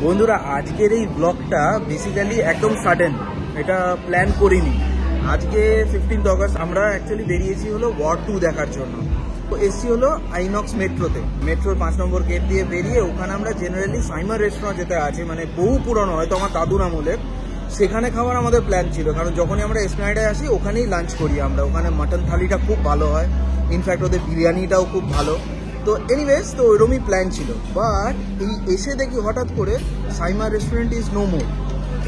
বন্ধুরা আজকের এই ব্লগটা বেসিক্যালি একদম সাডেন, এটা প্ল্যান করিনি। আজকে 15 অগস্ট আমরা অ্যাকচুয়ালি বেরিয়েছি হলো ওয়ার 2 দেখার জন্য। তো এসছি হলো আইনক্স মেট্রোতে, মেট্রোর 5 নম্বর গেট দিয়ে বেরিয়ে ওখানে আমরা জেনারেলি সাইমার রেস্টুরেন্ট যেতে আছে, মানে বহু পুরনো, হয়তো আমার দাদুর আমলের, সেখানে খাবার আমাদের প্ল্যান ছিল। কারণ যখনই আমরা এসপ্ল্যানেডে আসি ওখানেই লাঞ্চ করি আমরা। ওখানে মাটন থালিটা খুব ভালো হয়, ইনফ্যাক্ট ওদের বিরিয়ানিটাও খুব ভালো। তো এনিওয়েজ, তো ওইরকমই প্ল্যান ছিল। বাট এই এসে দেখি হঠাৎ করে Saima restaurant is no more.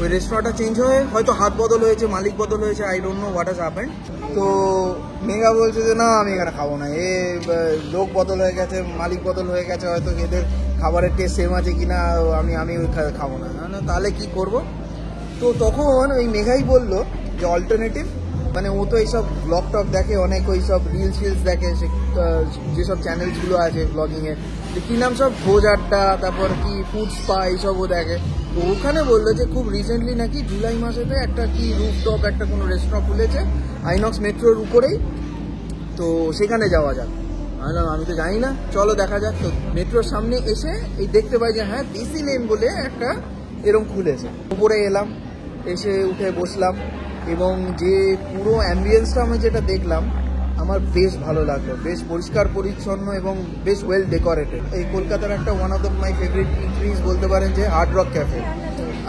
ওই রেস্টুরেন্টটা চেঞ্জ হয়ে হয়তো হাত বদল হয়েছে, মালিক বদল হয়েছে, I don't know what has happened. তো মেঘা বলছে যে না, আমি এখানে খাবো না, লোক বদল হয়ে গেছে, মালিক বদল হয়ে গেছে, হয়তো এদের খাবারের টেস্ট সেম আছে কিনা, আমি খাবো না। তাহলে কি করব? তো তখন ওই মেঘাই বললো যে অল্টারনেটিভ, মানে ও তো এইসব ব্লগ টক দেখে অনেক, ওই সব রিলস দেখে, যেসব চ্যানেলসগুলো আছে ব্লগিংয়ের, কী নাম সব, ভোজ আড্ডা, তারপর কি ফুড স্পা, এইসবও দেখে। তো ওখানে বললো যে খুব রিসেন্টলি নাকি জুলাই মাসেতে একটা কি রুফটপ একটা কোনো রেস্টুরেন্ট খুলেছে আইনক্স মেট্রোর উপরেই, তো সেখানে যাওয়া যাক। আমি তো জানি না, চলো দেখা যাক। তো মেট্রোর সামনে এসে এই দেখতে পাই যে হ্যাঁ, দেশি লেন বলে একটা এরকম খুলেছে। উপরে এলাম, এসে উঠে বসলাম, এবং যে পুরো অ্যাম্বিয়েন্সটা আমি যেটা দেখলাম আমার বেশ ভালো লাগলো। বেশ পরিষ্কার পরিচ্ছন্ন এবং বেশ ওয়েল ডেকোরেটেড। এই কলকাতার একটা ওয়ান অফ মাই ফেভারিট ইটরিজ বলতে পারেন যে hard rock cafe.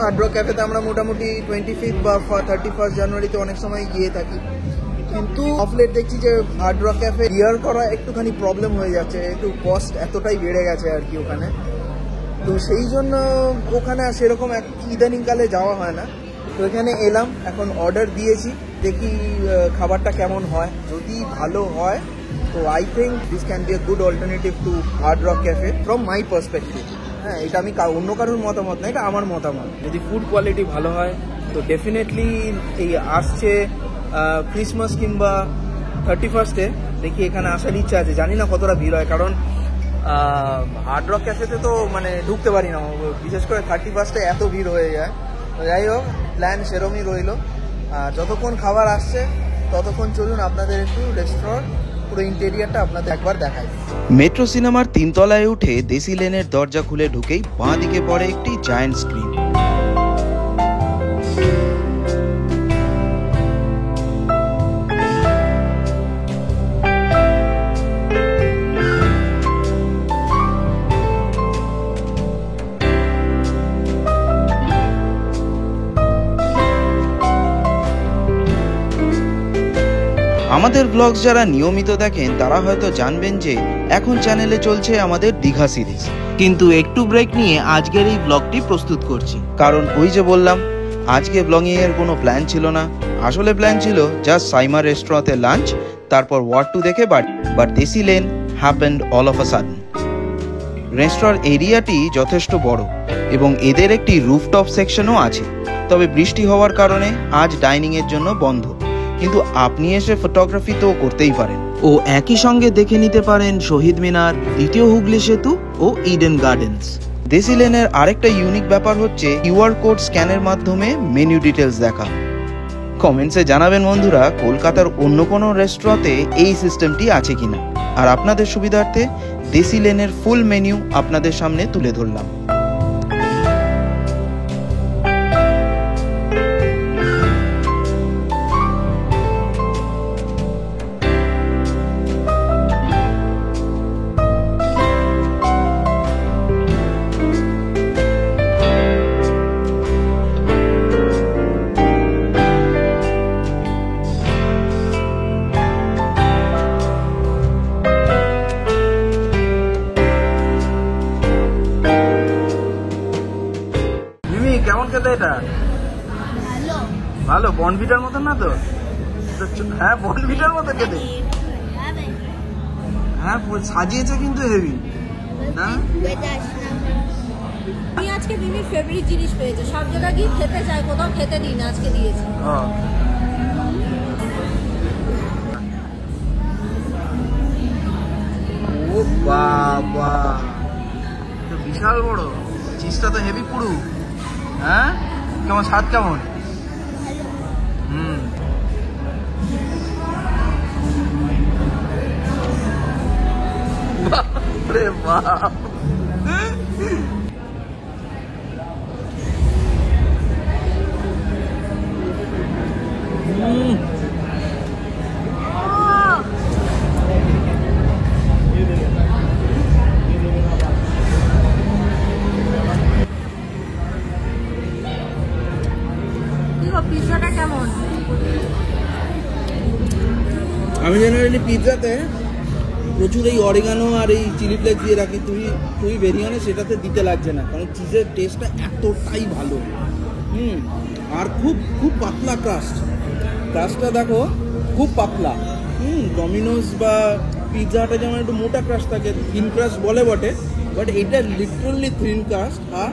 Hard rock ক্যাফেতে আমরা মোটামুটি 25 বা 31 জানুয়ারিতে অনেক সময় গিয়ে থাকি, কিন্তু অফলেট দেখছি যে হার্ড রক ক্যাফে হিয়ার করা একটুখানি প্রবলেম হয়ে যাচ্ছে, একটু কস্ট এতটাই বেড়ে গেছে আর কি ওখানে। তো সেই জন্য ওখানে সেরকম ইদানিংকালে যাওয়া হয় না। তো এখানে এলাম, এখন অর্ডার দিয়েছি, দেখি খাবারটা কেমন হয়। যদি ভালো হয় তো I think this can B a good alternative to hard rock cafe from my perspective. হ্যাঁ, এটা আমি অন্য কারোর মতামত না, এটা আমার মতামত। যদি ফুড কোয়ালিটি ভালো হয় তো ডেফিনেটলি এই আসছে ক্রিসমাস কিংবা 31 দেখি এখানে আসার ইচ্ছা আছে। জানি না কতটা ভিড় হয়, কারণ হার্ড রক ক্যাফেতে তো মানে ঢুকতে পারি না, বিশেষ করে 31 এত ভিড় হয়ে যায়। যাই হোক, প্ল্যান সেরমই রইল। যতক্ষণ খাবার আসছে ততক্ষণ চলুন আপনাদের একটু রেস্টুরেন্ট পুরো ইন্টেরিয়ারটা আপনাদের একবার দেখাই। মেট্রো সিনেমার 3 তলায় উঠে দেশি লেনের দরজা খুলে ঢুকেই বাঁ দিকে পড়ে একটি জায়ান্ট স্ক্রিন। আমাদের ব্লগস যারা নিয়মিত দেখেন তারা হয়তো জানবেন যে এখন চ্যানেলে চলছে আমাদের দীঘা সিরিজ, কিন্তু একটু ব্রেক নিয়ে আজকের এই ব্লগটি প্রস্তুত করছি। কারণ ওই যে বললাম, আজকে ব্লগিং এর কোনো প্ল্যান ছিল না। আসলে প্ল্যান ছিল জাস্ট সাইমা রেস্টুরেন্টে লাঞ্চ, তারপর ওয়ার 2 দেখে বাড়ি। বাট দেশি লেন happened all of a sudden. Restaurant এরিয়াটি যথেষ্ট বড় এবং এদের একটি রুফটপ সেকশনও আছে, তবে বৃষ্টি হওয়ার কারণে আজ ডাইনিং এর জন্য বন্ধ। কিন্তু আপনি এসে ফটোগ্রাফি তো করতেই পারেন, ও একই সঙ্গে দেখে নিতে পারেন শহীদ মিনার, দ্বিতীয় হুগলি সেতু ও ইডেন গার্ডেন্স। দেশি লেনের আরেকটা ইউনিক ব্যাপার হচ্ছে কিউআর কোড স্ক্যানের মাধ্যমে মেনু ডিটেলস দেখা। কমেন্টসে জানাবেন বন্ধুরা কলকাতার অন্য কোনো রেস্টুরেন্টে এই সিস্টেমটি আছে কিনা। আর আপনাদের সুবিধার্থে দেশি লেনের ফুল মেনু আপনাদের সামনে তুলে ধরলাম। কেমন খেতে এটা? ভালো, বনভিটার মতন না তো? হ্যাঁ, বনভিটার মতো খেতে। হ্যাঁ, সাজিয়েছে কিন্তু হেভি না? আমি আজকে মিমির ফেভারিট জিনিস পেয়েছে, সব জায়গায় গিয়ে খেতে চাই, কোথাও খেতে দিই না, আজকে দিয়েছে। ও বাবা, বিশাল বড় চিজটা তো হেভি পুরু। হ্যাঁ, কেমন স্বাদ কেমন? বাপরে বাপ, জেনারেলি পিৎজাতে প্রচুর এই অরিগানো আর এই চিলি ফ্লেক্স দিয়ে রাখি, তুই ভেরিয়ানে সেটাতে দিতে লাগছে না, কারণ চিজের টেস্টটা এতটাই ভালো। আর খুব খুব পাতলা ক্রাস্টটা দেখো, খুব পাতলা। ডমিনোস বা পিৎজাটা যেমন একটু মোটা ক্রাস্ট থাকে, থিন ক্রাস্ট বলে বটে, বাট এটা লিটারালি থিন ক্রাস্ট। আর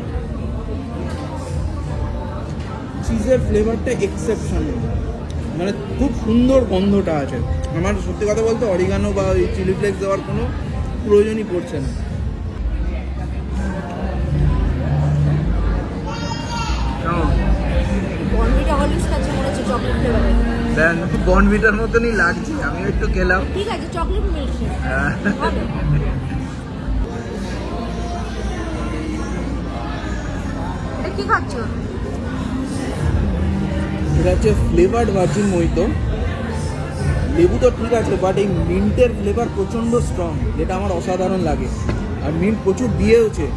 চিজের ফ্লেভারটা এক্সেপশনাল, মানে খুব সুন্দর গন্ধটা আছে। আমার সত্যি কথা বলতে অরিগানো বা ওই চিলি ফ্লেক্স দেওয়ার কোনো প্রয়োজনই পড়ছে না। বনভিটা হরলিক্স খাচ্ছে মনে হচ্ছে চকলেট ফ্লেভারের। বনভিটার মতনই লাগছে, আমি একটু খেলাম। ঠিক আছে, চকলেট মিল্কশেক ভালো। এটা কি খাচ্ছ? এটা হচ্ছে ফ্লেভার্ড ভার্জিন মোহিতো। লেবু তো ঠিক আছে, বাট এই মিন্টের ফ্লেভার প্রচণ্ড স্ট্রং, যেটা আমার অসাধারণ লাগে। আর মিন্ট প্রচুর দিয়েওছে।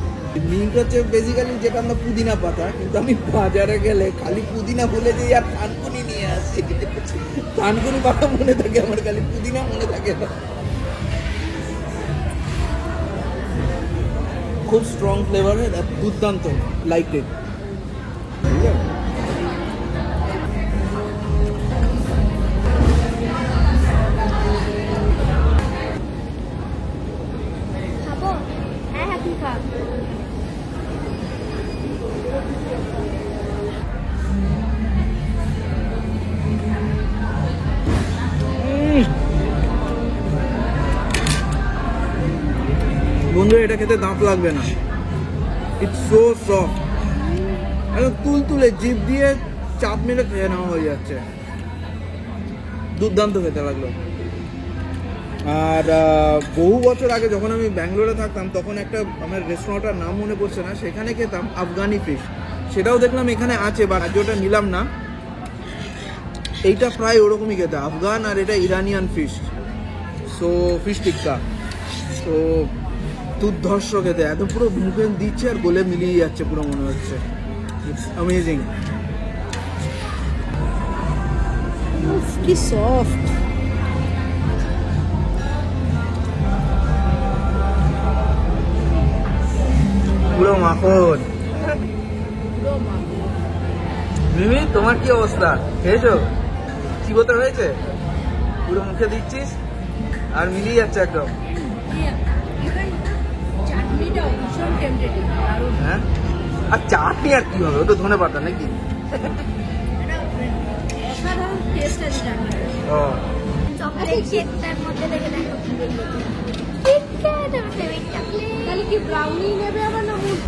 মিন্ট হচ্ছে বেসিক্যালি যেটা আমরা পুদিনা পাতা, কিন্তু আমি বাজারে গেলে খালি পুদিনা বলে দিই আর থানকুনি নিয়ে আসি। থানকুনি পাতা মনে থাকে আমার, খালি পুদিনা মনে থাকে না। খুব স্ট্রং ফ্লেভারের, দুর্দান্ত, লাইক ইট। খাবো? হ্যাঁ হ্যাঁ, তুই খা। বন্ধুরা, এটা খেতে দাঁত লাগবে না, ইটস সো সফট, একদম তুলতুলে, জিভ দিয়ে চাপ মেরে খেয়ে নেওয়া হয়ে যাচ্ছে। দুর্দান্ত খেতে লাগলো। আর বহু বছর আগে যখন আমি ব্যাঙ্গালোরে থাকতাম, তখন একটা আমার রেস্টুরেন্টটার নাম মনে পড়ছে না, সেখানে খেতাম আফগানি ফিশ। সেটাও দেখলাম এখানে আছে, বা আজ ওটা নিলাম না। এইটা প্রায় ওরকমই খেতে, আফগান, আর এটা ইরানিয়ান ফিশ, সো ফিশ টিক্কা। তো দুর্ধর্ষ খেতে, এত পুরো মুখে দিচ্ছে আর গোলে মিলিয়ে যাচ্ছে পুরো, মনে হচ্ছে ইটস অ্যামেজিং। কি সফট। পুরো মাখন। মিমি, তোমার কি অবস্থা? খেয়েছো? চিবোতে হয়েছে? পুরো মুখে দিচ্ছিস আর মিলিয়ে যাচ্ছে একদম। চাটনিটাও ভীষণ টেম্পটেটিং, দারুণ। হ্যাঁ, আর চাটনি আর কি হবে, ও তো ধনে পাতা নাকি? অসাধারণ টেস্ট আছে চাটনিটা। ও, চকলেট শেকটার মধ্যে দেখে দেখো কি বেরিয়েছে। তাহলে কি ব্রাউনি নেবে আবার না মুখ?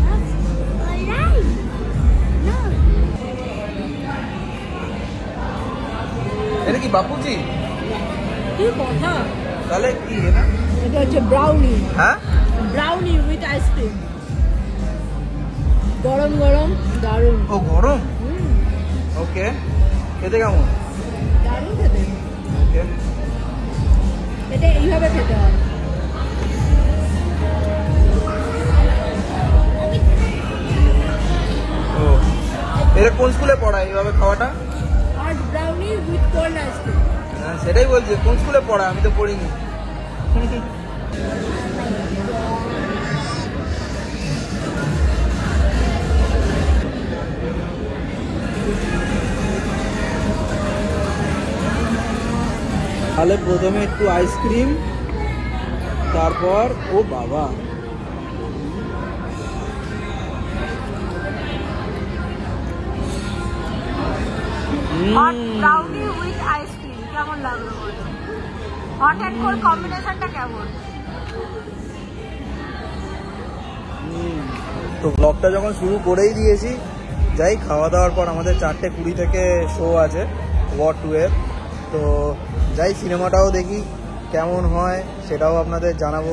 এটা কি বাপুজি? কি কথা? তাহলে কি এটা? এটা হচ্ছে ব্রাউনি। হ্যাঁ, ব্রাউনি উইথ আইসক্রিম, গরম গরম, দারুণ। ও গরম। ওকে, খেতে কেমন? দারুণ খেতে। ওকে, এটা এইভাবে খেতে হয়। ও, এটা কোন স্কুলে পড়ায় এইভাবে খাওয়াটা? Hot brownie with cold ice cream. হ্যাঁ, সেটাই বলছি, কোন স্কুলে পড়ায়, আমি তো পড়িনি। তাহলে প্রথমে একটু আইসক্রিম, তারপর ও বাবা, হট ব্রাউনি উইথ আইসক্রিম কেমন লাগলো? হট এন্ড কোল্ড কম্বিনেশনটা কেমন? তো ব্লগটা যখন শুরু করেই দিয়েছি, যাই খাওয়া দাওয়ার পর আমাদের 4:20 থেকে শো আছে ওয়ার 2 এর। তো যাই সিনেমাটাও দেখি, কেমন হয় সেটাও আপনাদের জানাবো।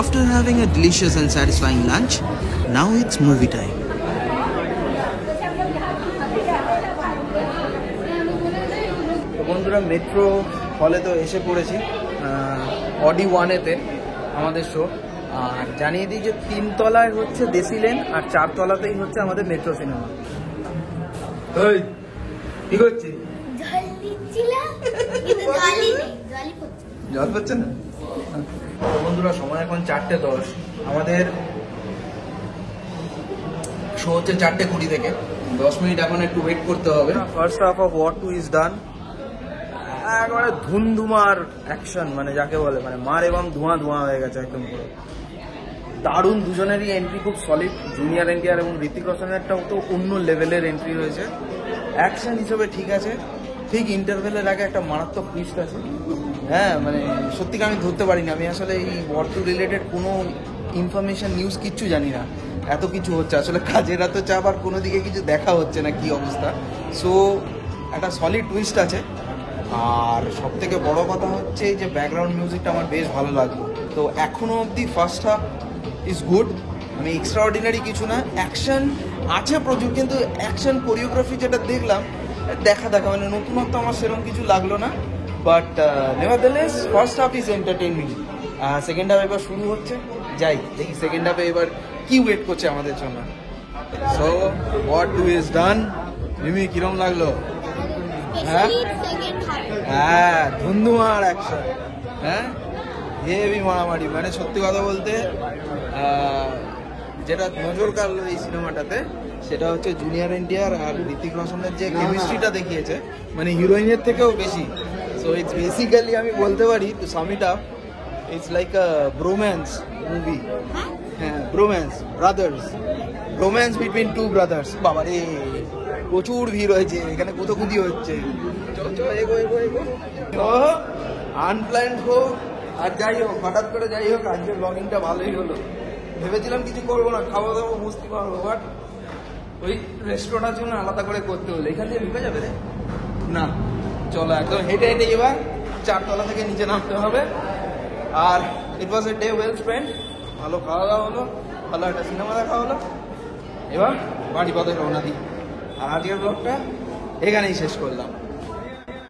After having a delicious and satisfying lunch, now it's movie time. তো বন্ধুরা, মেট্রো হলে তো এসে পড়েছি, অডি 1-এতে আমাদের শো। আর জানিয়ে দিই যে 3 তলায় হচ্ছে দেশি লেন, আর 4 তলাতেই হচ্ছে আমাদের মেট্রো সিনেমা। ওই কি করছিস? জল দিচ্ছিলাম, কিন্তু জলই নেই, জলই পড়ছে। জল পাচ্ছে না? বন্ধুরা সময় এখন 4:10, আমাদের শো হচ্ছে 4:20 থেকে। 10 মিনিট এখন একটু ওয়েট করতে হবে। First half of War 2 is done. একবারে ধুমধুমার অ্যাকশন, মানে যাকে বলে মানে মার এবং ধোঁয়া ধোঁয়া হয়ে গেছে একদম পুরো। দারুণ, দুজনেরই এন্ট্রি খুব সলিড। জুনিয়র এনটিআর এবং ঋতিক রোশনের একটা তো অন্য লেভেলের এন্ট্রি হয়েছে। অ্যাকশন হিসেবে ঠিক আছে, ঠিক ইন্টারভেলের আগে একটা মারাত্মক টুইস্ট আছে। হ্যাঁ মানে সত্যিকে আমি ধরতে পারিনি, আমি আসলে এই ওয়ার 2 রিলেটেড কোনো ইনফরমেশন নিউজ কিচ্ছু জানি না। এত কিছু হচ্ছে আসলে, কাজের এত চাপ আর কোনো দিকে কিছু দেখা হচ্ছে না কি অবস্থা। সো একটা সলিড টুইস্ট আছে। আর সব থেকে বড় কথা হচ্ছে যে ব্যাকগ্রাউন্ড মিউজিকটা আমার বেশ ভালো লাগলো। তো এখনো অবধি ফার্স্ট হাফ ইজ গুড, মানে এক্সট্রা অর্ডিনারি কিছু না। অ্যাকশন আছে প্রচুর, কিন্তু অ্যাকশন কোরিওগ্রাফি যেটা দেখলাম দেখা মানে নতুনত্ব আমার সেরকম কিছু লাগলো না। But nevertheless first half is entertaining. Second half এবার শুরু হচ্ছে, যাই দেখি সেকেন্ড হাফে এবার কি ওয়েট করছে আমাদের জন্য। So war 2 is done. Mimi কিরম লাগলো? হ্যাঁ হ্যাঁ, ধুমধুমার অ্যাকশন, হ্যাঁ হেভি মারামারি। মানে সত্যি কথা বলতে যেটা নজর কাড়লো এই সিনেমাটাতে সেটা হচ্ছে জুনিয়র এনটিআর আর ঋতিক রোশনের যে কেমিস্ট্রিটা দেখিয়েছে, মানে হিরোইনের থেকেও বেশি। সো ইটস বেসিক্যালি আমি বলতে পারি to sum it up, it's like a bromance movie. হ্যাঁ, bromance, brothers, romance between two brothers. বাবারে প্রচুর ভিড় হয়েছে এখানে, কুতোকুতি হচ্ছে। আনপ্ল্যান্ড হোক আর যাই হোক, হঠাৎ করে যাই হোক, আজকের ব্লগিংটা ভালোই হলো। ভেবেছিলাম কিছু করবো না, খাওয়া দাওয়া মস্তি করবো, বাট ওই রেস্টুরেন্টের জন্য আলাদা করে করতে হলো। এখান থেকে ঢুকে যাবে রে না, চলো একদম হেঁটে হেঁটে এবার 4 তলা থেকে নিচে নামতে হবে। আর ইট ওয়াজ এ ডে ওয়েল স্পেন্ড। ভালো খাওয়া দাওয়া হলো, ভালো একটা সিনেমা দেখা হলো। এবার বাড়ি পথে রওনা দিই। আর আজকের ব্লগটা এখানেই শেষ করলাম।